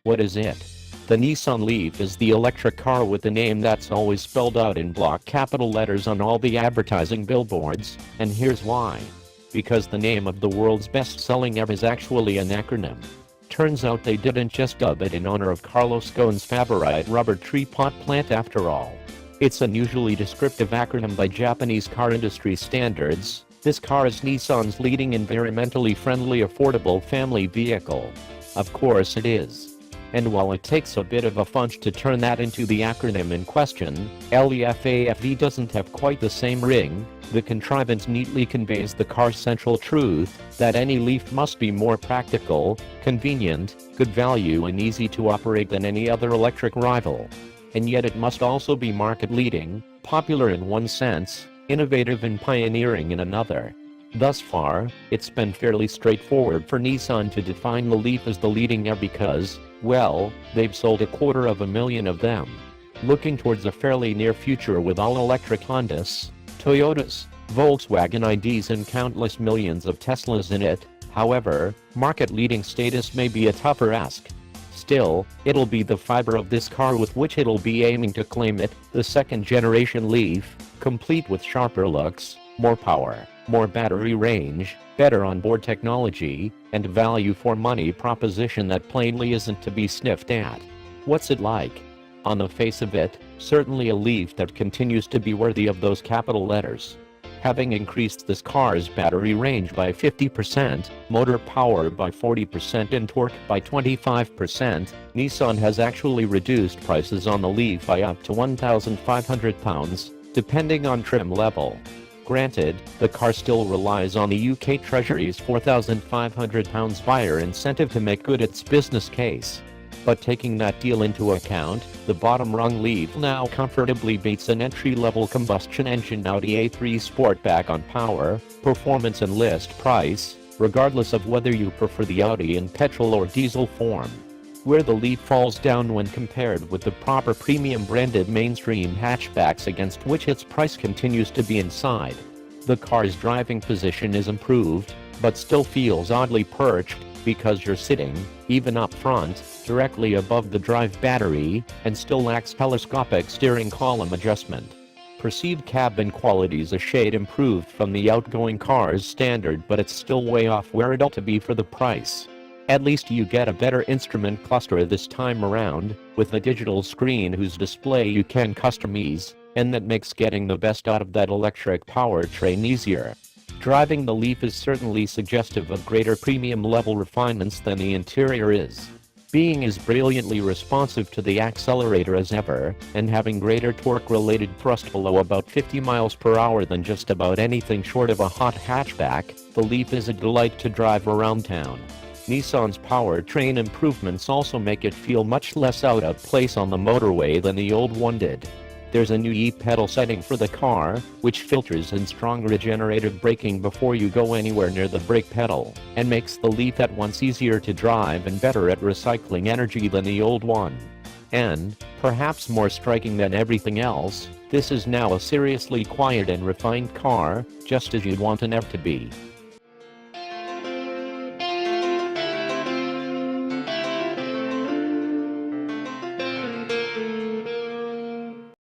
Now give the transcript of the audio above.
What is it? The Nissan Leaf is the electric car with the name that's always spelled out in block capital letters on all the advertising billboards, and here's why. Because the name of the world's best-selling EV is actually an acronym. Turns out they didn't just dub it in honor of Carlos Ghosn's favorite rubber tree pot plant after all. It's an unusually descriptive acronym by Japanese car industry standards. This car is Nissan's leading environmentally friendly affordable family vehicle. Of course it is. And while it takes a bit of a funch to turn that into the acronym in question, LEAFAFV doesn't have quite the same ring. The contrivance neatly conveys the car's central truth, that any Leaf must be more practical, convenient, good value and easy to operate than any other electric rival. And yet it must also be market-leading, popular in one sense, innovative and pioneering in another. Thus far, it's been fairly straightforward for Nissan to define the Leaf as the leading EV because, well, they've sold 250,000 of them. Looking towards a fairly near future with all-electric Hondas, Toyotas, Volkswagen IDs and countless millions of Teslas in it, however, market-leading status may be a tougher ask. Still, it'll be the fiber of this car with which it'll be aiming to claim it, the second-generation Leaf, complete with sharper looks, more power, more battery range, better onboard technology, and value for money proposition that plainly isn't to be sniffed at. What's it like? On the face of it, certainly a Leaf that continues to be worthy of those capital letters. Having increased this car's battery range by 50%, motor power by 40% and torque by 25%, Nissan has actually reduced prices on the Leaf by up to £1,500, depending on trim level. Granted, the car still relies on the UK Treasury's £4,500 buyer incentive to make good its business case. But taking that deal into account, the bottom-rung Leaf now comfortably beats an entry-level combustion engine Audi A3 Sportback on power, performance and list price, regardless of whether you prefer the Audi in petrol or diesel form. Where the Leaf falls down when compared with the proper premium branded mainstream hatchbacks against which its price continues to be inside. The car's driving position is improved, but still feels oddly perched, because you're sitting, even up front, directly above the drive battery, and still lacks telescopic steering column adjustment. Perceived cabin quality is a shade improved from the outgoing car's standard, but it's still way off where it ought to be for the price. At least you get a better instrument cluster this time around, with a digital screen whose display you can customize, and that makes getting the best out of that electric powertrain easier. Driving the Leaf is certainly suggestive of greater premium level refinements than the interior is. Being as brilliantly responsive to the accelerator as ever, and having greater torque-related thrust below about 50 miles per hour than just about anything short of a hot hatchback, the Leaf is a delight to drive around town. Nissan's powertrain improvements also make it feel much less out of place on the motorway than the old one did. There's a new e-pedal setting for the car, which filters in strong regenerative braking before you go anywhere near the brake pedal, and makes the Leaf at once easier to drive and better at recycling energy than the old one. And, perhaps more striking than everything else, this is now a seriously quiet and refined car, just as you'd want an EV to be.